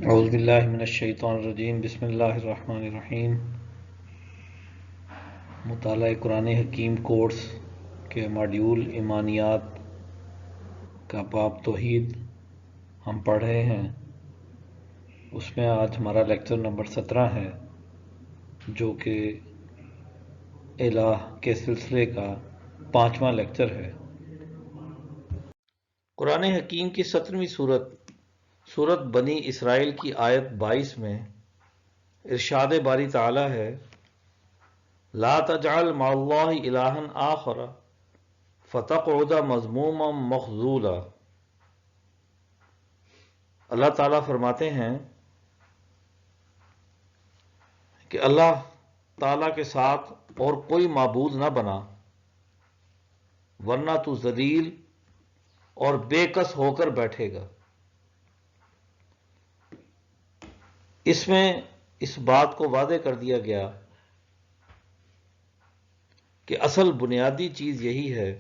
اعوذ باللہ من الشیطان الرجیم، بسم اللہ الرحمن الرحیم۔ مطالعہ قرآن حکیم کورس کے ماڈیول ایمانیات کا باب توحید ہم پڑھ رہے ہیں۔ اس میں آج ہمارا لیکچر نمبر 17 ہے، جو کہ الہ کے سلسلے کا 5واں لیکچر ہے۔ قرآن حکیم کی 17ویں سورت بنی اسرائیل کی آیت 22 میں ارشاد باری تعالی ہے، لا تجعل مع اللہ الہا آخر فتقعد مذموما مخذولا۔ اللہ تعالیٰ فرماتے ہیں کہ اللہ تعالیٰ کے ساتھ اور کوئی معبود نہ بنا، ورنہ تو ذلیل اور بے کس ہو کر بیٹھے گا۔ اس میں اس بات کو واضح کر دیا گیا کہ اصل بنیادی چیز یہی ہے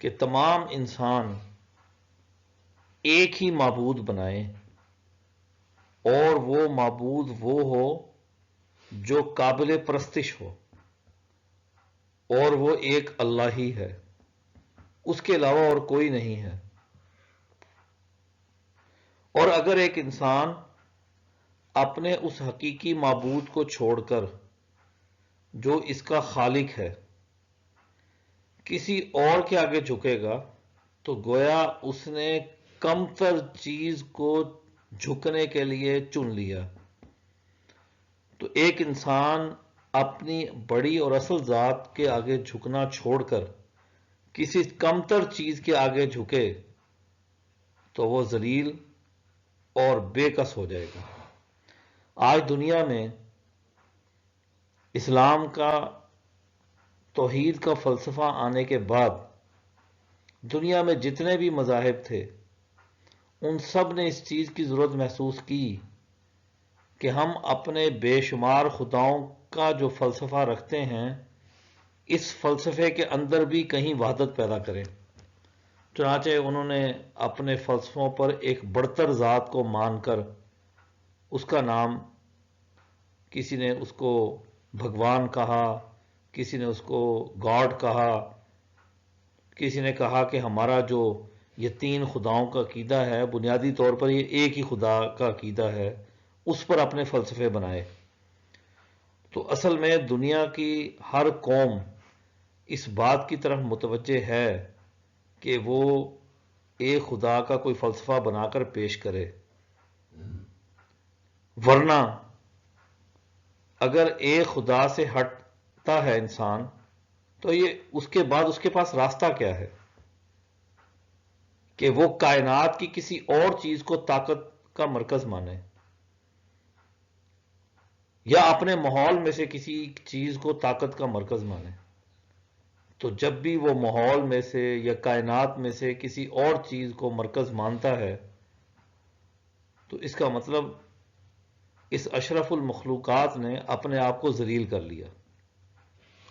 کہ تمام انسان ایک ہی معبود بنائیں، اور وہ معبود وہ ہو جو قابل پرستش ہو، اور وہ ایک اللہ ہی ہے، اس کے علاوہ اور کوئی نہیں ہے۔ اور اگر ایک انسان اپنے اس حقیقی معبود کو چھوڑ کر جو اس کا خالق ہے کسی اور کے آگے جھکے گا، تو گویا اس نے کم تر چیز کو جھکنے کے لیے چن لیا۔ تو ایک انسان اپنی بڑی اور اصل ذات کے آگے جھکنا چھوڑ کر کسی کم تر چیز کے آگے جھکے تو وہ ذلیل اور بے کس ہو جائے گا۔ آج دنیا میں اسلام کا توحید کا فلسفہ آنے کے بعد دنیا میں جتنے بھی مذاہب تھے ان سب نے اس چیز کی ضرورت محسوس کی کہ ہم اپنے بے شمار خداؤں کا جو فلسفہ رکھتے ہیں اس فلسفے کے اندر بھی کہیں وحدت پیدا کریں۔ چنانچہ انہوں نے اپنے فلسفوں پر ایک برتر ذات کو مان کر اس کا نام، کسی نے اس کو بھگوان کہا، کسی نے اس کو گاڈ کہا، کسی نے کہا کہ ہمارا جو یہ 3 خداؤں کا عقیدہ ہے بنیادی طور پر یہ ایک ہی خدا کا عقیدہ ہے، اس پر اپنے فلسفے بنائے۔ تو اصل میں دنیا کی ہر قوم اس بات کی طرف متوجہ ہے کہ وہ ایک خدا کا کوئی فلسفہ بنا کر پیش کرے، ورنہ اگر ایک خدا سے ہٹتا ہے انسان تو یہ اس کے بعد اس کے پاس راستہ کیا ہے کہ وہ کائنات کی کسی اور چیز کو طاقت کا مرکز مانے، یا اپنے ماحول میں سے کسی چیز کو طاقت کا مرکز مانے۔ تو جب بھی وہ ماحول میں سے یا کائنات میں سے کسی اور چیز کو مرکز مانتا ہے تو اس کا مطلب اس اشرف المخلوقات نے اپنے آپ کو ذلیل کر لیا۔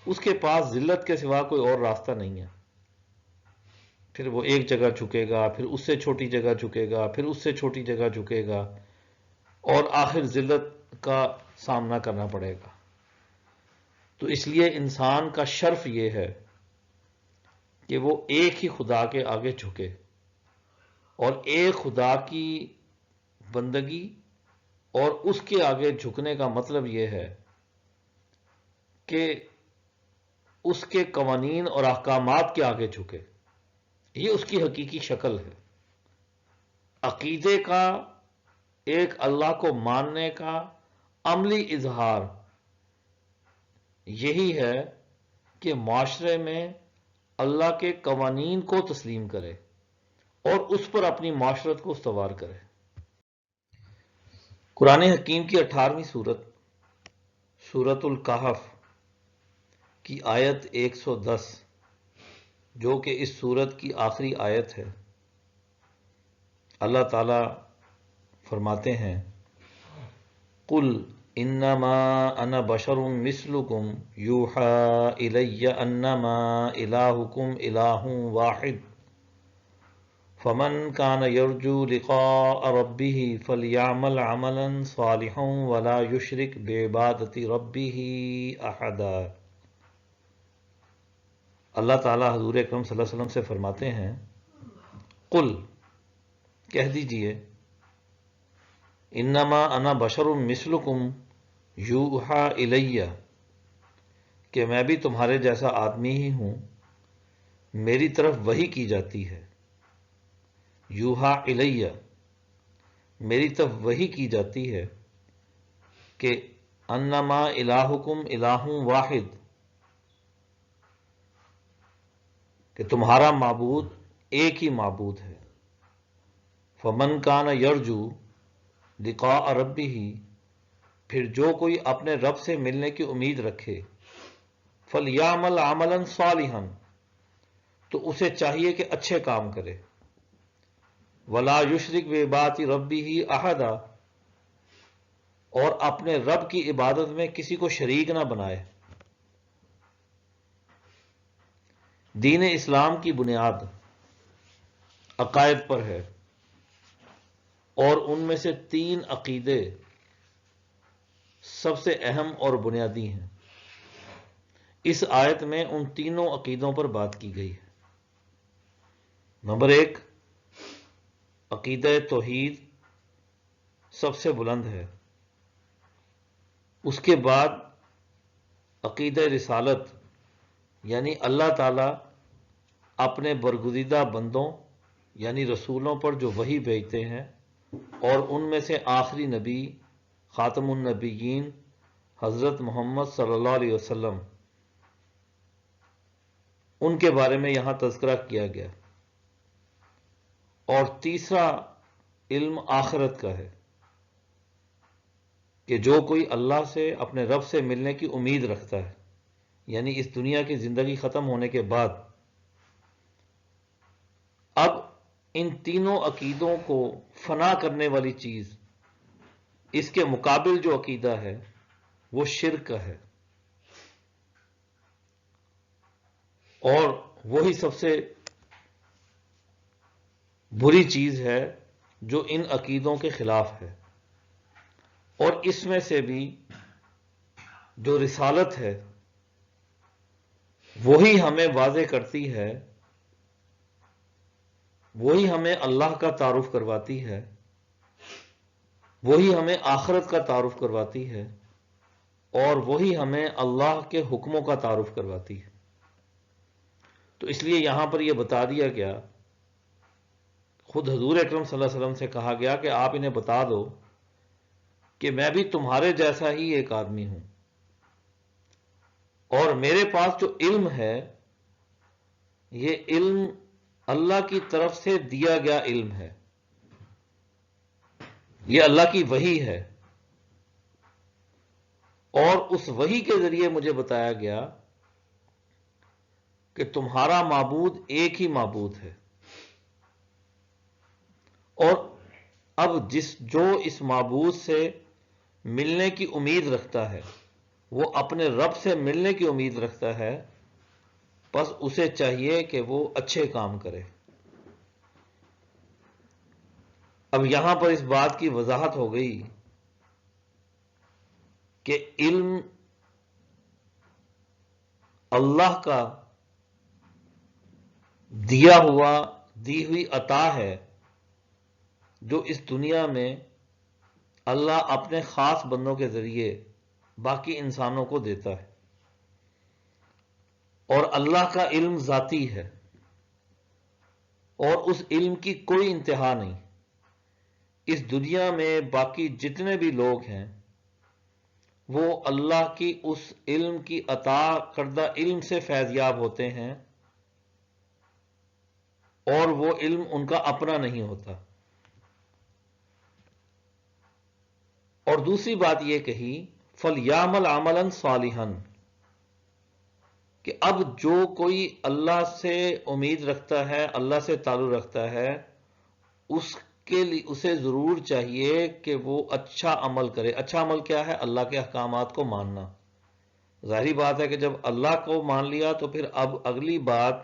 اس کے پاس ذلت کے سوا کوئی اور راستہ نہیں ہے۔ پھر وہ ایک جگہ جھکے گا، پھر اس سے چھوٹی جگہ جھکے گا، پھر اس سے چھوٹی جگہ جھکے گا، اور آخر ذلت کا سامنا کرنا پڑے گا۔ تو اس لیے انسان کا شرف یہ ہے کہ وہ ایک ہی خدا کے آگے جھکے، اور ایک خدا کی بندگی اور اس کے آگے جھکنے کا مطلب یہ ہے کہ اس کے قوانین اور احکامات کے آگے جھکے۔ یہ اس کی حقیقی شکل ہے۔ عقیدے کا ایک اللہ کو ماننے کا عملی اظہار یہی ہے کہ معاشرے میں اللہ کے قوانین کو تسلیم کرے اور اس پر اپنی معاشرت کو استوار کرے۔ قرآن حکیم کی 18ویں سورت الکہف کی آیت 110، جو کہ اس سورت کی آخری آیت ہے، اللہ تعالیٰ فرماتے ہیں، قل انما انا بشر مثلکم یوحی الی انما الہکم الہ واحد فمن کان یرجو لقاء ربہ فلیعمل عملا صالحا ولا یشرک بعبادۃ ربہ احدا۔ اللہ تعالیٰ حضور اکرم صلی اللہ علیہ وسلم سے فرماتے ہیں، قل، کہہ دیجئے، انما انا بشر مثلکم یوحا الی، کہ میں بھی تمہارے جیسا آدمی ہی ہوں، میری طرف وحی کی جاتی ہے۔ یوحا الی، میری طرف وحی کی جاتی ہے کہ انما الہکم الہ واحد، کہ تمہارا معبود ایک ہی معبود ہے۔ فمن کان یرجو لقاء ربہ، پھر جو کوئی اپنے رب سے ملنے کی امید رکھے، فلیعمل عملا صالحا، تو اسے چاہیے کہ اچھے کام کرے، ولا یشرک بعبادۃ ربہ احدا، اور اپنے رب کی عبادت میں کسی کو شریک نہ بنائے۔ دین اسلام کی بنیاد عقائد پر ہے، اور ان میں سے 3 عقیدے سب سے اہم اور بنیادی ہیں۔ اس آیت میں ان تینوں عقیدوں پر بات کی گئی ہے۔ نمبر 1، عقیدہ توحید سب سے بلند ہے۔ اس کے بعد عقیدہ رسالت، یعنی اللہ تعالیٰ اپنے برگزیدہ بندوں یعنی رسولوں پر جو وحی بھیجتے ہیں، اور ان میں سے آخری نبی خاتم النبیین حضرت محمد صلی اللہ علیہ وسلم، ان کے بارے میں یہاں تذکرہ کیا گیا۔ اور تیسرا علم آخرت کا ہے، کہ جو کوئی اللہ سے اپنے رب سے ملنے کی امید رکھتا ہے، یعنی اس دنیا کی زندگی ختم ہونے کے بعد، اب ان تینوں عقیدوں کو فنا کرنے والی چیز، اس کے مقابل جو عقیدہ ہے وہ شرک کا ہے، اور وہی سب سے بری چیز ہے جو ان عقیدوں کے خلاف ہے۔ اور اس میں سے بھی جو رسالت ہے وہی ہمیں واضح کرتی ہے، وہی ہمیں اللہ کا تعارف کرواتی ہے، وہی ہمیں آخرت کا تعارف کرواتی ہے، اور وہی ہمیں اللہ کے حکموں کا تعارف کرواتی ہے۔ تو اس لیے یہاں پر یہ بتا دیا گیا، خود حضور اکرم صلی اللہ علیہ وسلم سے کہا گیا کہ آپ انہیں بتا دو کہ میں بھی تمہارے جیسا ہی ایک آدمی ہوں، اور میرے پاس جو علم ہے یہ علم اللہ کی طرف سے دیا گیا علم ہے، یہ اللہ کی وحی ہے، اور اس وحی کے ذریعے مجھے بتایا گیا کہ تمہارا معبود ایک ہی معبود ہے، اور اب جو اس معبود سے ملنے کی امید رکھتا ہے، وہ اپنے رب سے ملنے کی امید رکھتا ہے، بس اسے چاہیے کہ وہ اچھے کام کرے۔ اب یہاں پر اس بات کی وضاحت ہو گئی کہ علم اللہ کا دی ہوئی عطا ہے، جو اس دنیا میں اللہ اپنے خاص بندوں کے ذریعے باقی انسانوں کو دیتا ہے، اور اللہ کا علم ذاتی ہے، اور اس علم کی کوئی انتہا نہیں۔ اس دنیا میں باقی جتنے بھی لوگ ہیں وہ اللہ کی اس علم کی عطا کردہ علم سے فیضیاب ہوتے ہیں، اور وہ علم ان کا اپنا نہیں ہوتا۔ اور دوسری بات یہ کہی، فَلْيَعْمَلْ عَمَلًا صَالِحًا، کہ اب جو کوئی اللہ سے امید رکھتا ہے، اللہ سے تعلق رکھتا ہے، اس کے لیے اسے ضرور چاہیے کہ وہ اچھا عمل کرے۔ اچھا عمل کیا ہے؟ اللہ کے احکامات کو ماننا۔ ظاہری بات ہے کہ جب اللہ کو مان لیا تو پھر اب اگلی بات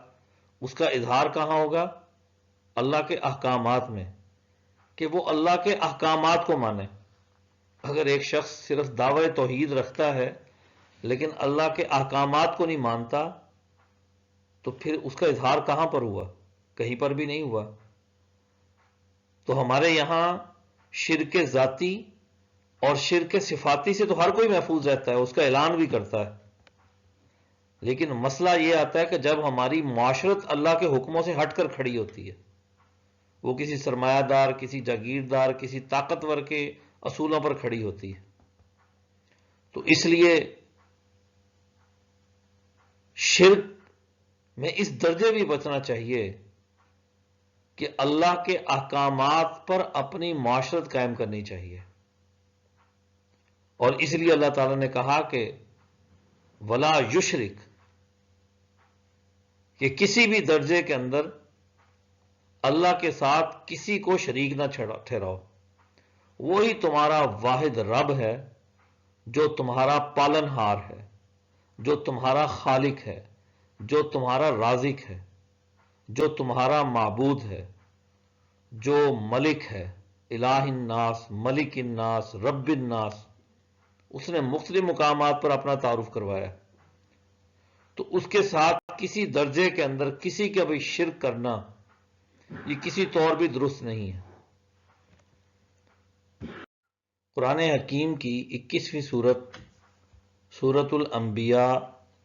اس کا اظہار کہاں ہوگا؟ اللہ کے احکامات میں کہ وہ اللہ کے احکامات کو مانے. اگر ایک شخص صرف دعوی توحید رکھتا ہے لیکن اللہ کے احکامات کو نہیں مانتا تو پھر اس کا اظہار کہاں پر ہوا؟ کہیں پر بھی نہیں ہوا. تو ہمارے یہاں شرک ذاتی اور شرک صفاتی سے تو ہر کوئی محفوظ رہتا ہے، اس کا اعلان بھی کرتا ہے. لیکن مسئلہ یہ آتا ہے کہ جب ہماری معاشرت اللہ کے حکموں سے ہٹ کر کھڑی ہوتی ہے، وہ کسی سرمایہ دار، کسی جاگیردار، کسی طاقتور کے اصولوں پر کھڑی ہوتی ہے، تو اس لیے شرک میں اس درجے بھی بچنا چاہیے کہ اللہ کے احکامات پر اپنی معاشرت قائم کرنی چاہیے. اور اس لیے اللہ تعالیٰ نے کہا کہ ولا یشرک، کہ کسی بھی درجے کے اندر اللہ کے ساتھ کسی کو شریک نہ ٹھہراؤ. وہی تمہارا واحد رب ہے جو تمہارا پالن ہار ہے، جو تمہارا خالق ہے، جو تمہارا رازق ہے، جو تمہارا معبود ہے، جو ملک ہے. الہ الناس، ملک الناس، رب الناس. اس نے مختلف مقامات پر اپنا تعارف کروایا. تو اس کے ساتھ کسی درجے کے اندر کسی کا بھی شرک کرنا یہ کسی طور بھی درست نہیں ہے. قرآن حکیم کی 21ویں سورت، سورۃ الانبیاء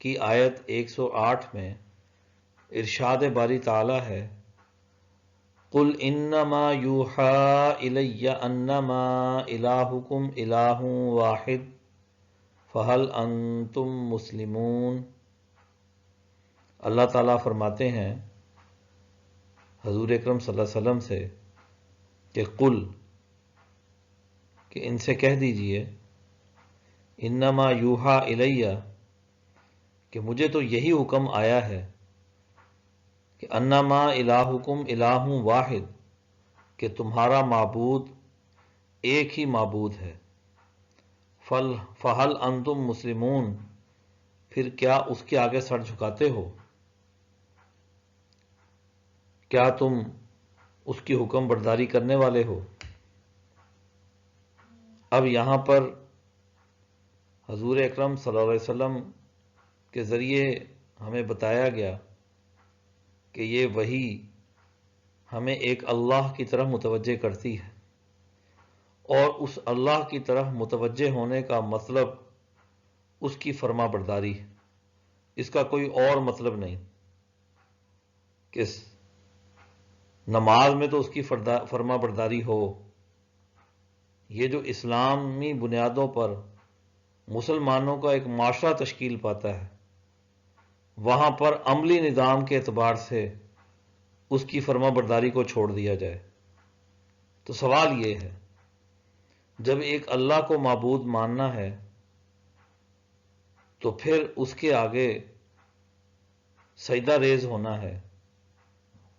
کی آیت 108 میں ارشاد باری تعالی ہے قل انما یوحی الی انما الہکم الہ واحد فہل انتم مسلمون. اللہ تعالیٰ فرماتے ہیں حضور اکرم صلی اللہ علیہ وسلم سے کہ قل، کہ ان سے کہہ دیجئے انما یوحا الیہ، کہ مجھے تو یہی حکم آیا ہے کہ انما الہکم الہ واحد، کہ تمہارا معبود ایک ہی معبود ہے. فہل انتم مسلمون، پھر کیا اس کے آگے سر جھکاتے ہو؟ کیا تم اس کی حکم برداری کرنے والے ہو؟ اب یہاں پر حضور اکرم صلی اللہ علیہ وسلم کے ذریعے ہمیں بتایا گیا کہ یہ وحی ہمیں ایک اللہ کی طرف متوجہ کرتی ہے، اور اس اللہ کی طرف متوجہ ہونے کا مطلب اس کی فرما برداری ہے. اس کا کوئی اور مطلب نہیں. کہ نماز میں تو اس کی فرما برداری ہو. یہ جو اسلامی بنیادوں پر مسلمانوں کا ایک معاشرہ تشکیل پاتا ہے، وہاں پر عملی نظام کے اعتبار سے اس کی فرما برداری کو چھوڑ دیا جائے. تو سوال یہ ہے، جب ایک اللہ کو معبود ماننا ہے تو پھر اس کے آگے سجدہ ریز ہونا ہے،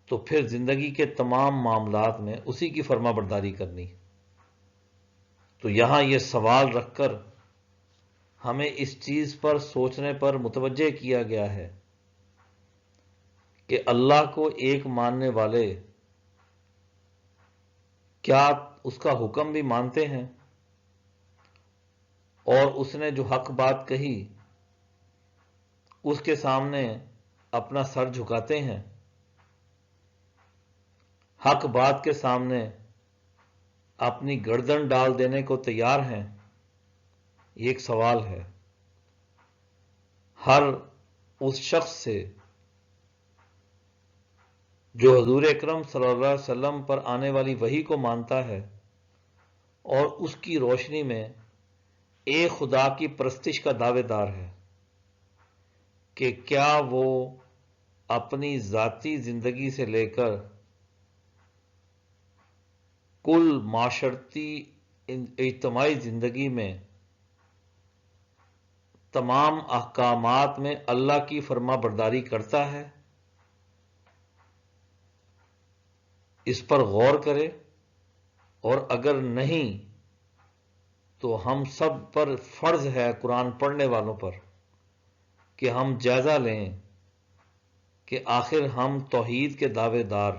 تو پھر زندگی کے تمام معاملات میں اسی کی فرما برداری کرنی. تو یہاں یہ سوال رکھ کر ہمیں اس چیز پر سوچنے پر متوجہ کیا گیا ہے کہ اللہ کو ایک ماننے والے کیا اس کا حکم بھی مانتے ہیں، اور اس نے جو حق بات کہی اس کے سامنے اپنا سر جھکاتے ہیں، حق بات کے سامنے اپنی گردن ڈال دینے کو تیار ہیں. یہ ایک سوال ہے ہر اس شخص سے جو حضور اکرم صلی اللہ علیہ وسلم پر آنے والی وحی کو مانتا ہے اور اس کی روشنی میں ایک خدا کی پرستش کا دعوے دار ہے، کہ کیا وہ اپنی ذاتی زندگی سے لے کر کل معاشرتی اجتماعی زندگی میں تمام احکامات میں اللہ کی فرما برداری کرتا ہے. اس پر غور کرے، اور اگر نہیں تو ہم سب پر فرض ہے، قرآن پڑھنے والوں پر، کہ ہم جائزہ لیں کہ آخر ہم توحید کے دعوے دار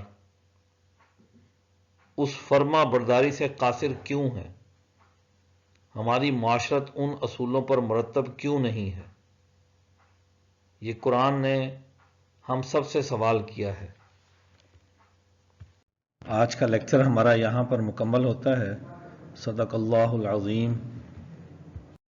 اس فرما برداری سے قاصر کیوں ہے؟ ہماری معاشرت ان اصولوں پر مرتب کیوں نہیں ہے؟ یہ قرآن نے ہم سب سے سوال کیا ہے۔ آج کا لیکچر ہمارا یہاں پر مکمل ہوتا ہے۔ صدق اللہ العظیم۔